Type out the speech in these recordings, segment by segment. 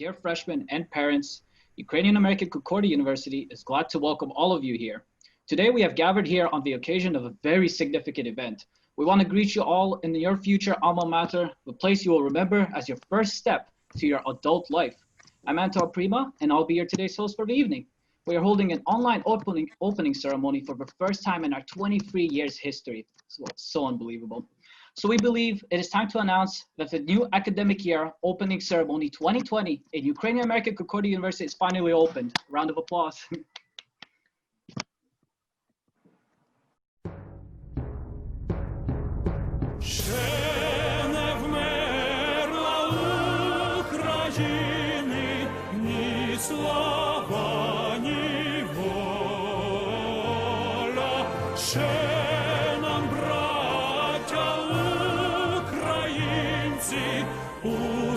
dear freshmen and parents, Ukrainian-American Concordia University is glad to welcome all of you here. Today we have gathered here on the occasion of a very significant event. We want to greet you all in your future alma mater, the place you will remember as your first step to your adult life. I'm Anton Prima, and I'll be your today's host for the evening. We are holding an online opening ceremony for the first time in our 23 years history. So unbelievable. So we believe it is time to announce that the new academic year opening ceremony 2020 in Ukrainian-American Concordia University is finally opened. Round of applause.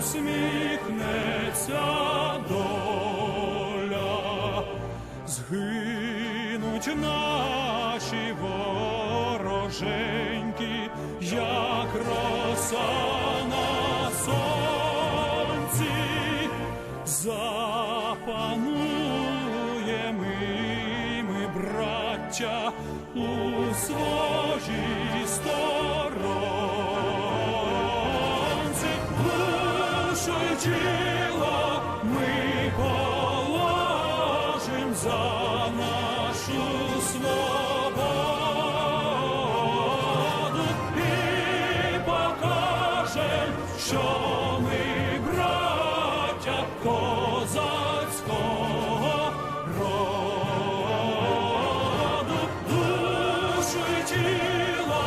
Усміхнеться доля, згинуть наші вороженьки, як роса на сонці, запануємо ми, браття, у своїй сторонці. Тіло ми положим за нашу свободу і покажем, що ми браття козацького роду. Душу і тіло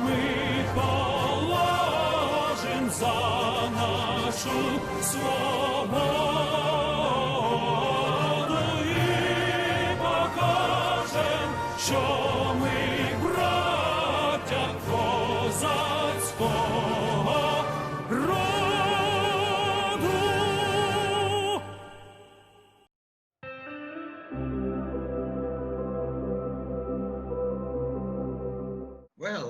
ми положим за нашу свободу і покажем, що ми браття козацького роду. Well,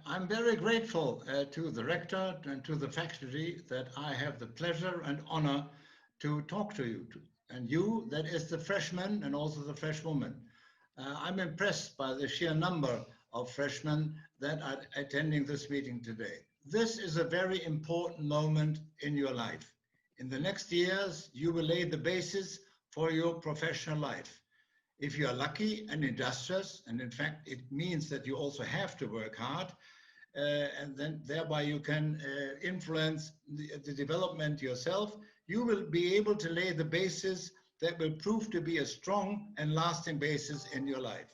I'm very grateful to the rector and to the faculty that I have the pleasure and honor to talk to you. And you, that is the freshmen and also the freshwoman. I'm impressed by the sheer number of freshmen that are attending this meeting today. This is a very important moment in your life. In the next years, you will lay the basis for your professional life. If you are lucky and industrious, and in fact, it means that you also have to work hard, and then thereby you can influence the development yourself, you will be able to lay the basis that will prove to be a strong and lasting basis in your life.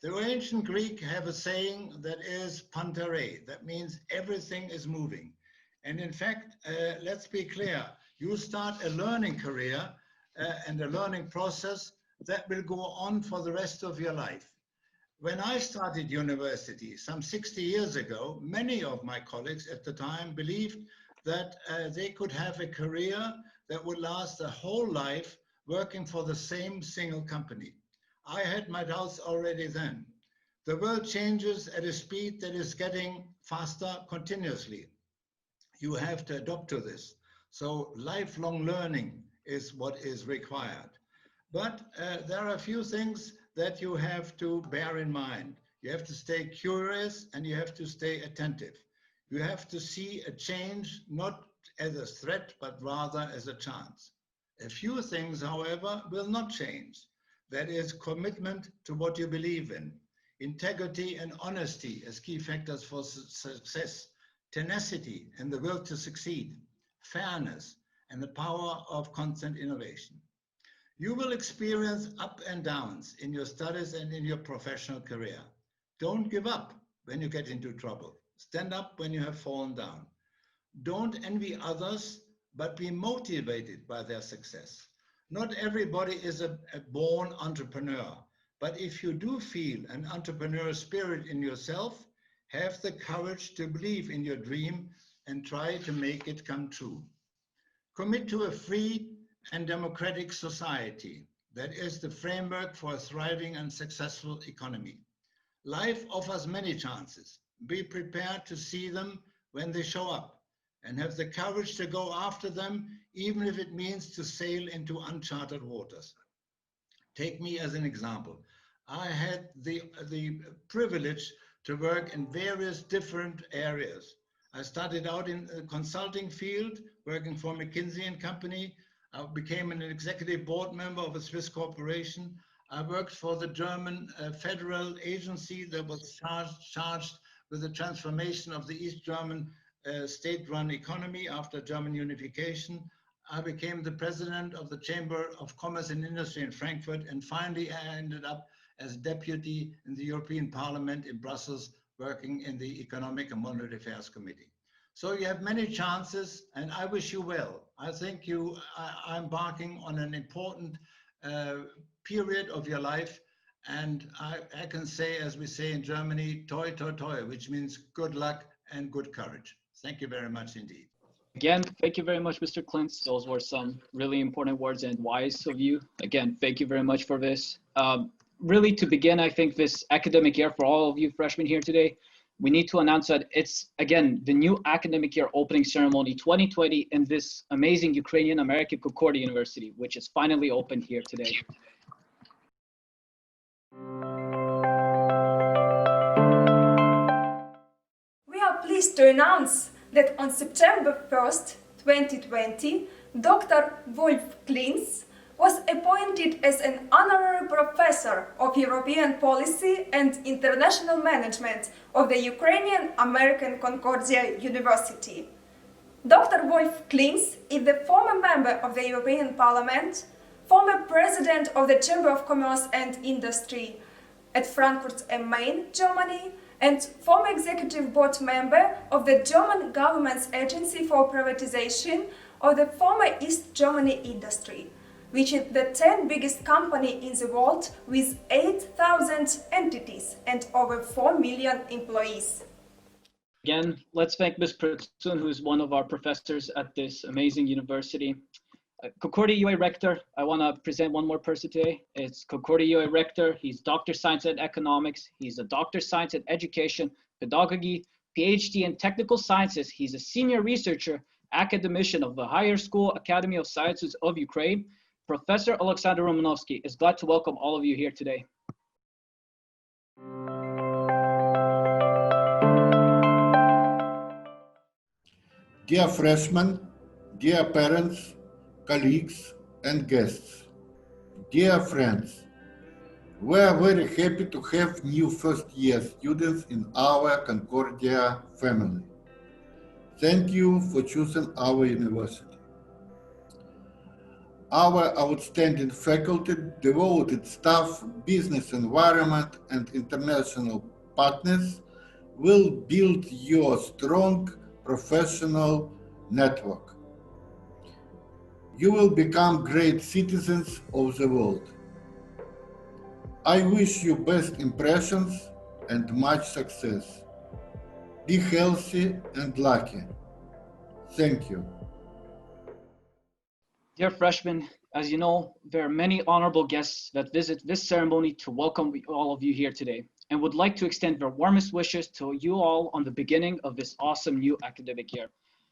The ancient Greek have a saying that is pantare, that means everything is moving. And in fact, let's be clear, you start a learning career and a learning process that will go on for the rest of your life. When I started university some 60 years ago, many of my colleagues at the time believed that they could have a career that would last a whole life working for the same single company. I had my doubts already then. The world changes at a speed that is getting faster continuously. You have to adapt to this. So lifelong learning is what is required. But there are a few things that you have to bear in mind. You have to stay curious and you have to stay attentive. You have to see a change not as a threat, but rather as a chance. A few things, however, will not change. That is commitment to what you believe in, integrity and honesty as key factors for success, tenacity and the will to succeed, fairness and the power of constant innovation. You will experience up and downs in your studies and in your professional career. Don't give up when you get into trouble. Stand up when you have fallen down. Don't envy others, but be motivated by their success. Not everybody is a born entrepreneur, but if you do feel an entrepreneurial spirit in yourself, have the courage to believe in your dream and try to make it come true. Commit to a free and democratic society that is the framework for a thriving and successful economy. Life offers many chances. Be prepared to see them when they show up and have the courage to go after them, even if it means to sail into uncharted waters. Take me as an example. I had the privilege to work in various different areas. I started out in the consulting field, working for McKinsey and Company. I became an executive board member of a Swiss corporation. I worked for the German federal agency that was charged with the transformation of the East German state-run economy after German unification. I became the president of the Chamber of Commerce and Industry in Frankfurt, and finally I ended up as deputy in the European Parliament in Brussels, working in the Economic and Monetary Affairs Committee. So you have many chances, and I wish you well. I think you are embarking on an important period of your life, and I can say, as we say in Germany, toi toi toi, which means good luck and good courage. Thank you very much indeed. Again, thank you very much, Mr. Klintz. Those were some really important words and wise of you. Again, thank you very much for this. Really, to begin, I think this academic year for all of you freshmen here today, we need to announce that it's, again, the new academic year opening ceremony 2020 in this amazing Ukrainian-American Concordia University, which is finally open here today. We are pleased to announce that on September 1st, 2020, Dr. Wolf Klintz was appointed as an honorary professor of European policy and international management of the Ukrainian-American Concordia University. Dr. Wolf Klintz is the former member of the European Parliament, former president of the Chamber of Commerce and Industry at Frankfurt am Main, Germany, and former executive board member of the German government's Agency for Privatization of the former East Germany industry, which is the 10th biggest company in the world with 8,000 entities and over 4 million employees. Again, let's thank Ms. Pritsun, who is one of our professors at this amazing university. Concordia UA Rector, I want to present one more person today. It's Concordia UA Rector. He's Dr. Science in Economics. He's a Dr. Science in Education, Pedagogy, PhD in Technical Sciences. He's a senior researcher, academician of the Higher School Academy of Sciences of Ukraine. Professor Alexander Romanovsky is glad to welcome all of you here today. Dear freshmen, dear parents, colleagues, and guests, dear friends, we are very happy to have new first-year students in our Concordia family. Thank you for choosing our university. Our outstanding faculty, devoted staff, business environment, and international partners will build your strong professional network. You will become great citizens of the world. I wish you best impressions and much success. Be healthy and lucky. Thank you. Dear freshmen, as you know, there are many honorable guests that visit this ceremony to welcome all of you here today and would like to extend their warmest wishes to you all on the beginning of this awesome new academic year.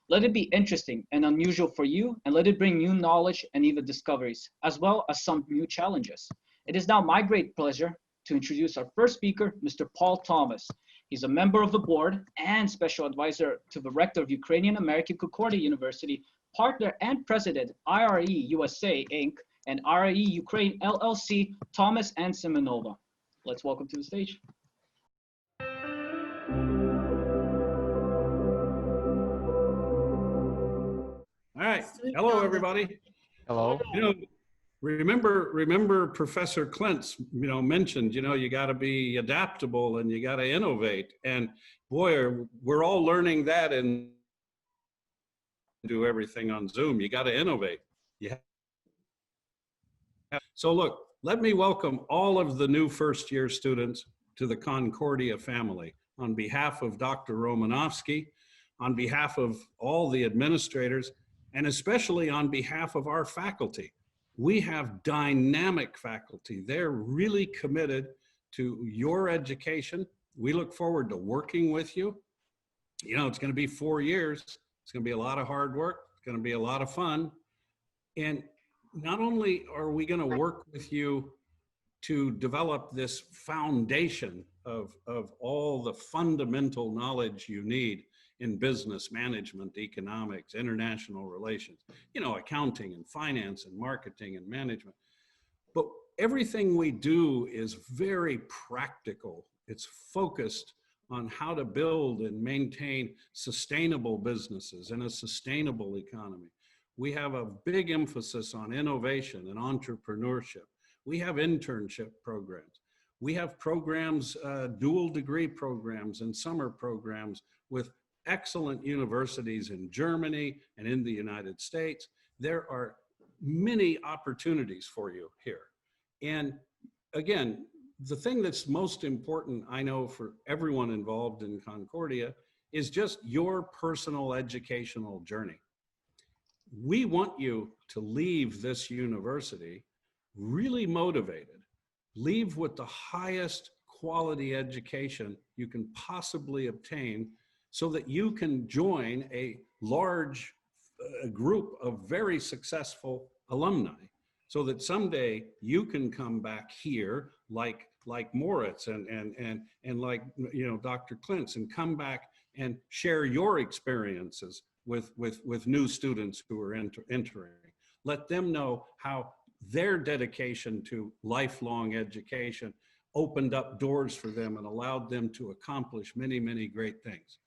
Let it be interesting and unusual for you, and let it bring new knowledge and even discoveries, as well as some new challenges. It is now my great pleasure to introduce our first speaker, Mr. Paul Thomas. He's a member of the board and special advisor to the rector of Ukrainian-American Concordia University, partner and president, IRE USA Inc. and IRE Ukraine LLC, Thomas and Simonova. Let's welcome to the stage. All right. Hello, everybody. Hello. You know, remember Professor Klintz, mentioned, you got to be adaptable and you got to innovate. And boy, we're all learning that and do everything on Zoom. You got to innovate. Yeah. So look, let me welcome all of the new first-year students to the Concordia family. On behalf of Dr. Romanovsky, on behalf of all the administrators, and especially on behalf of our faculty. We have dynamic faculty. They're really committed to your education. We look forward to working with you. It's going to be 4 years. It's going to be a lot of hard work. It's going to be a lot of fun. And not only are we going to work with you to develop this foundation of all the fundamental knowledge you need in business management, economics, international relations, you know, accounting and finance and marketing and management. But everything we do is very practical. It's focused on how to build and maintain sustainable businesses and a sustainable economy. We have a big emphasis on innovation and entrepreneurship. We have internship programs. We have programs, dual degree programs and summer programs with excellent universities in Germany and in the United States. There are many opportunities for you here. And again, the thing that's most important, I know, for everyone involved in Concordia is just your personal educational journey. We want you to leave this university really motivated, leave with the highest quality education you can possibly obtain so that you can join a large group of very successful alumni, so that someday you can come back here like Moritz and like, you know, Dr. Klintz, and come back and share your experiences with new students who are entering. Let them know how their dedication to lifelong education opened up doors for them and allowed them to accomplish many, many great things.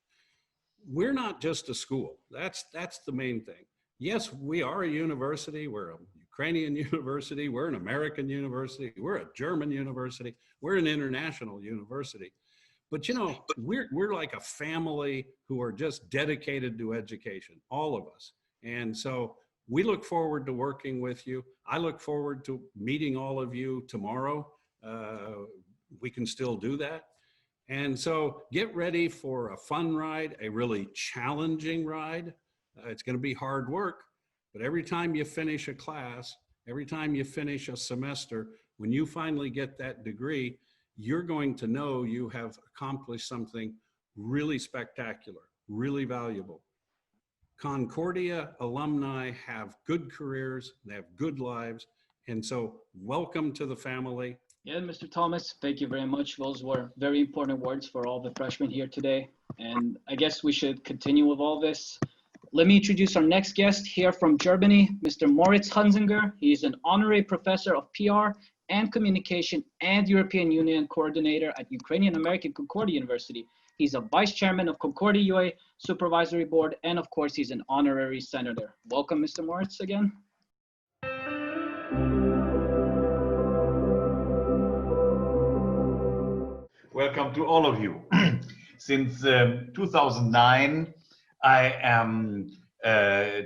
We're not just a school. That's the main thing. Yes, we are a university. We're a Ukrainian university. We're an American university. We're a German university. We're an international university. But you know, we're like a family who are just dedicated to education, all of us. And so we look forward to working with you. I look forward to meeting all of you tomorrow. We can still do that. And so get ready for a fun ride, a really challenging ride. It's going to be hard work, but every time you finish a class, every time you finish a semester, when you finally get that degree, you're going to know you have accomplished something really spectacular, really valuable. Concordia alumni have good careers, they have good lives, and so welcome to the family. Yeah, Mr. Thomas, thank you very much. Those were very important words for all the freshmen here today. And I guess we should continue with all this. Let me introduce our next guest here from Germany, Mr. Moritz Hunzinger. He's an honorary professor of PR and communication and European Union coordinator at Ukrainian-American Concordia University. He's a vice chairman of Concordia UA Supervisory Board, and of course, he's an honorary senator. Welcome, Mr. Moritz, again. Welcome to all of you. Since 2009, I am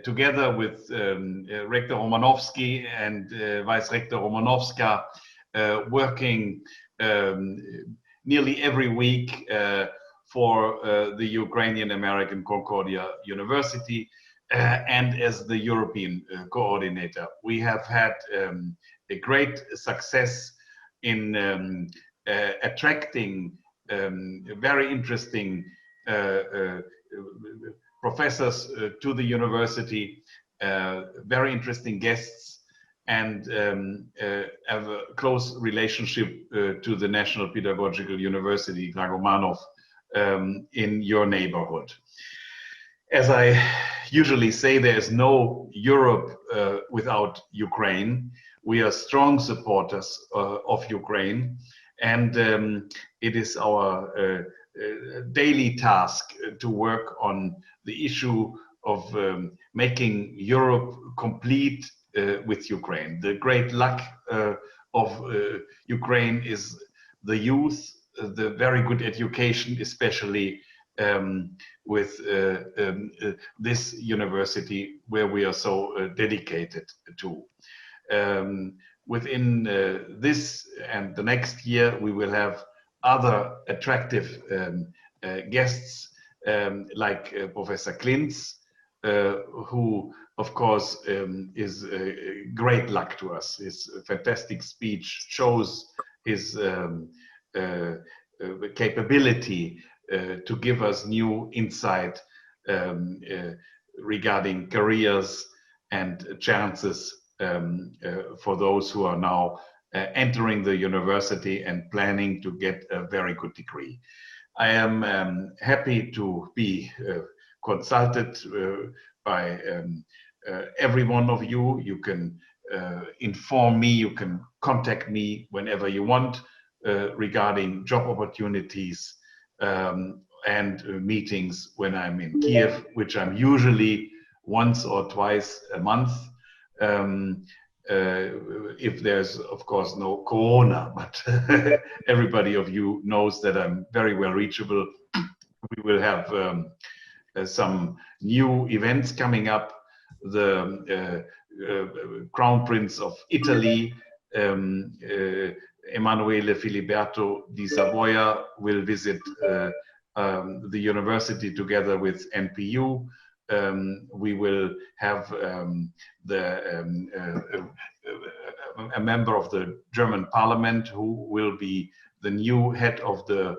together with Rector Romanovsky and Vice Rector Romanovska working nearly every week for the Ukrainian-American Concordia University and as the European coordinator. We have had a great success in attracting very interesting professors to the university, very interesting guests, and have a close relationship to the National Pedagogical University, Dragomanov, in your neighborhood. As I usually say, there is no Europe without Ukraine. We are strong supporters of Ukraine, and it is our daily task to work on the issue of making Europe complete with Ukraine. The great luck of Ukraine is the youth, the very good education, especially with this university where we are so dedicated to. Within this and the next year, we will have other attractive guests like Professor Klintz, who of course is great luck to us. His fantastic speech shows his capability to give us new insight regarding careers and chances for those who are now entering the university and planning to get a very good degree. I am happy to be consulted by every one of you. You can inform me, you can contact me whenever you want regarding job opportunities and meetings when I'm in Kiev, which I'm usually once or twice a month. If there's, of course, no corona, but everybody of you knows that I'm very well reachable. We will have some new events coming up. The Crown Prince of Italy, Emanuele Filiberto di Savoia, will visit the university together with NPU. We will have a member of the German Parliament who will be the new head of the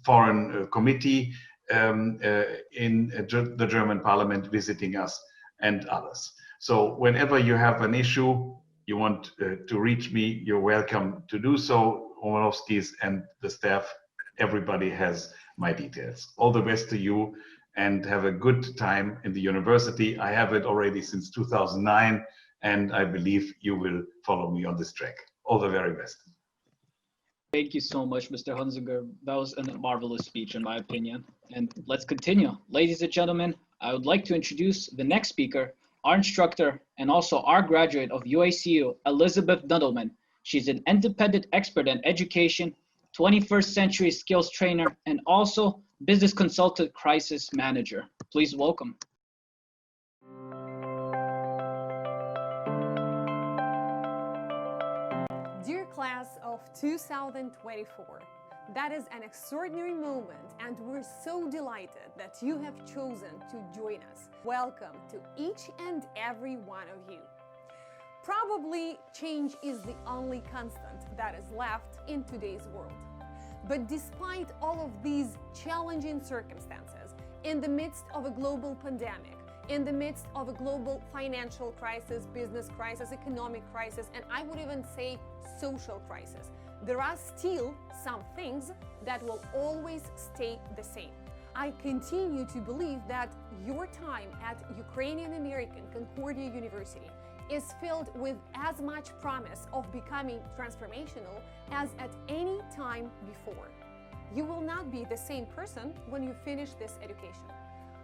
Foreign Committee in the German Parliament visiting us, and others. So whenever you have an issue, you want to reach me, you're welcome to do so. Romanovskis and the staff, everybody has my details. All the best to you and have a good time in the university. I have it already since 2009, and I believe you will follow me on this track. All the very best. Thank you so much, Mr. Hunzinger. That was a marvelous speech, in my opinion. And let's continue. Ladies and gentlemen, I would like to introduce the next speaker, our instructor, and also our graduate of UACU, Elizabeth Nudelman. She's an independent expert in education, 21st century skills trainer, and also business consultant crisis manager. Please welcome. Dear class of 2024, that is an extraordinary moment, and we're so delighted that you have chosen to join us. Welcome to each and every one of you. Probably change is the only constant that is left in today's world. But despite all of these challenging circumstances, in the midst of a global pandemic, in the midst of a global financial crisis, business crisis, economic crisis, and I would even say social crisis, there are still some things that will always stay the same. I continue to believe that your time at Ukrainian-American Concordia University is filled with as much promise of becoming transformational as at any time before. You will not be the same person when you finish this education.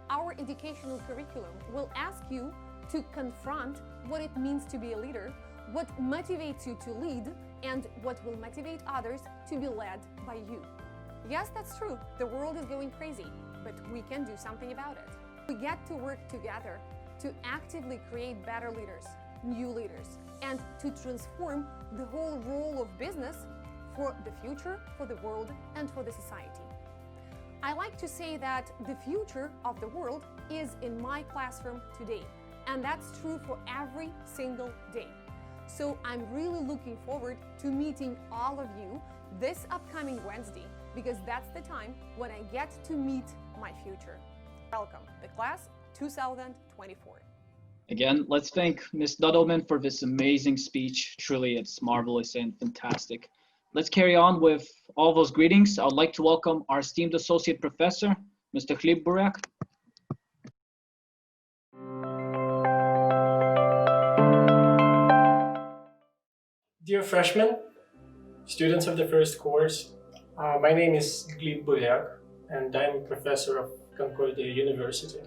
Our educational curriculum will ask you to confront what it means to be a leader, what motivates you to lead, and what will motivate others to be led by you. Yes, that's true. The world is going crazy, but we can do something about it. We get to work together to actively create better leaders, new leaders, and to transform the whole role of business for the future, for the world, and for the society. I like to say that the future of the world is in my classroom today, and that's true for every single day. So I'm really looking forward to meeting all of you this upcoming Wednesday, because that's the time when I get to meet my future. Welcome, the class 2024. Again, let's thank Ms. Nudelman for this amazing speech. Truly, it's marvelous and fantastic. Let's carry on with all those greetings. I would like to welcome our esteemed associate professor, Mr. Chlib-Buryak. Dear freshmen, students of the first course, my name is Chlib-Buryak, and I'm a professor of Concordia University.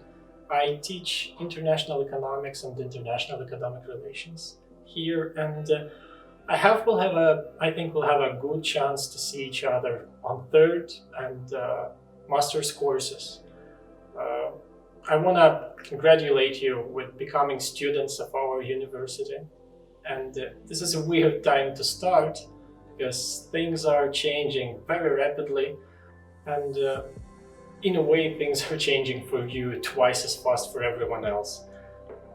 I teach international economics and international economic relations here, and I think we'll have a good chance to see each other on third and master's courses. I want to congratulate you with becoming students of our university. And this is a weird time to start because things are changing very rapidly, and in a way things are changing for you twice as fast for everyone else.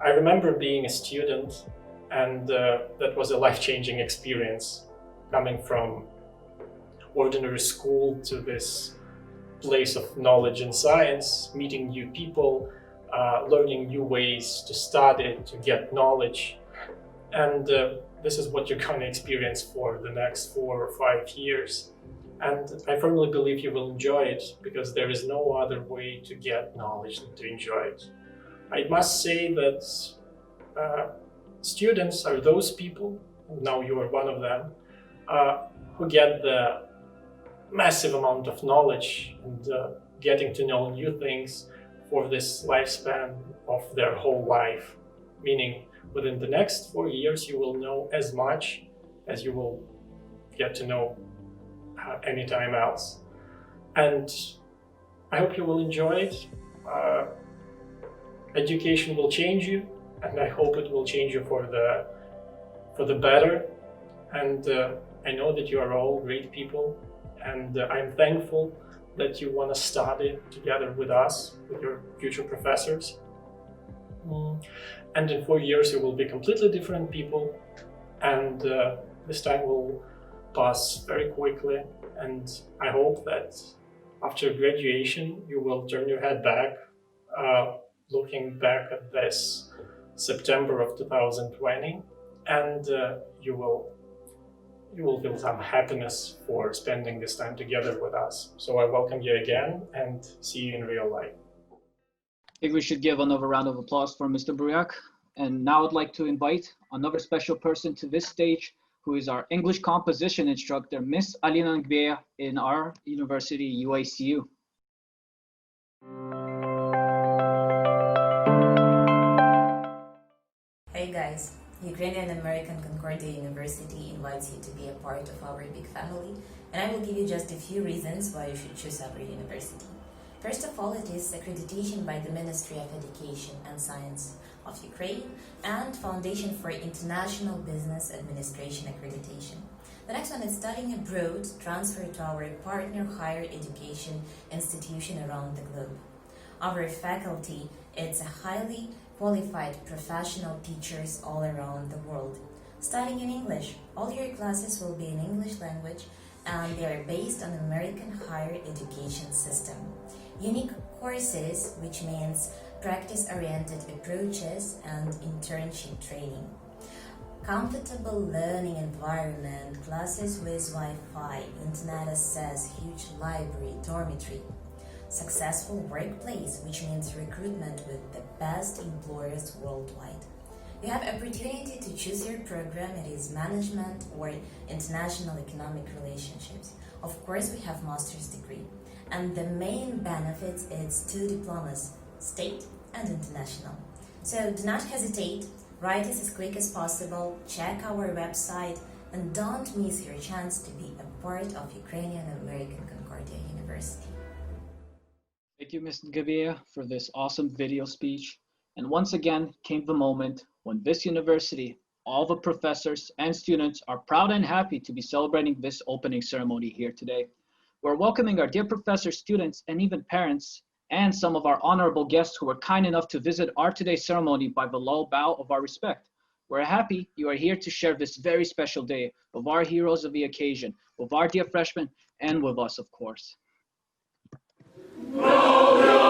I remember being a student, and that was a life-changing experience, coming from ordinary school to this place of knowledge and science, meeting new people, learning new ways to study, to get knowledge. And this is what you're going to experience for the next 4 or 5 years. And I firmly believe you will enjoy it, because there is no other way to get knowledge than to enjoy it. I must say that students are those people, now you are one of them, who get the massive amount of knowledge and getting to know new things for this lifespan of their whole life. Meaning, within the next 4 years, you will know as much as you will get to know anytime else. And I hope you will enjoy it. Education will change you, and I hope it will change you for the better. And I know that you are all great people, and I'm thankful that you want to study together with us, with your future professors. And in 4 years you will be completely different people, and this time will pass very quickly. And I hope that after graduation you will turn your head back, looking back at this September of 2020, and you will feel some happiness for spending this time together with us. So I welcome you again, and see you in real life. I think we should give another round of applause for Mr. Brujak. And now I'd like to invite another special person to this stage, who is our English composition instructor, Miss Alina Ngbea in our university, UACU. Hey guys, Ukrainian-American Concordia University invites you to be a part of our big family, and I will give you just a few reasons why you should choose our university. First of all, it is accreditation by the Ministry of Education and Science of Ukraine and Foundation for International Business Administration accreditation. The next one is studying abroad, transfer to our partner higher education institution around the globe. Our faculty, it's a highly qualified professional teachers all around the world. Studying in English, all your classes will be in English language, and they are based on American higher education system. Unique courses, which means practice-oriented approaches and internship training. Comfortable learning environment, classes with Wi-Fi, internet access, huge library, dormitory. Successful workplace, which means recruitment with the best employers worldwide. You have opportunity to choose your program. It is management or international economic relationships. Of course, we have master's degree. And the main benefits is 2 diplomas, state and international. So do not hesitate, write us as quick as possible, check our website, and don't miss your chance to be a part of Ukrainian-American Concordia University. Thank you, Ms. Ngbea, for this awesome video speech. And once again came the moment when this university, all the professors and students are proud and happy to be celebrating this opening ceremony here today. We're welcoming our dear professors, students, and even parents, and some of our honorable guests who were kind enough to visit our today's ceremony by the low bow of our respect. We're happy you are here to share this very special day with our heroes of the occasion, with our dear freshmen, and with us, of course. Gloria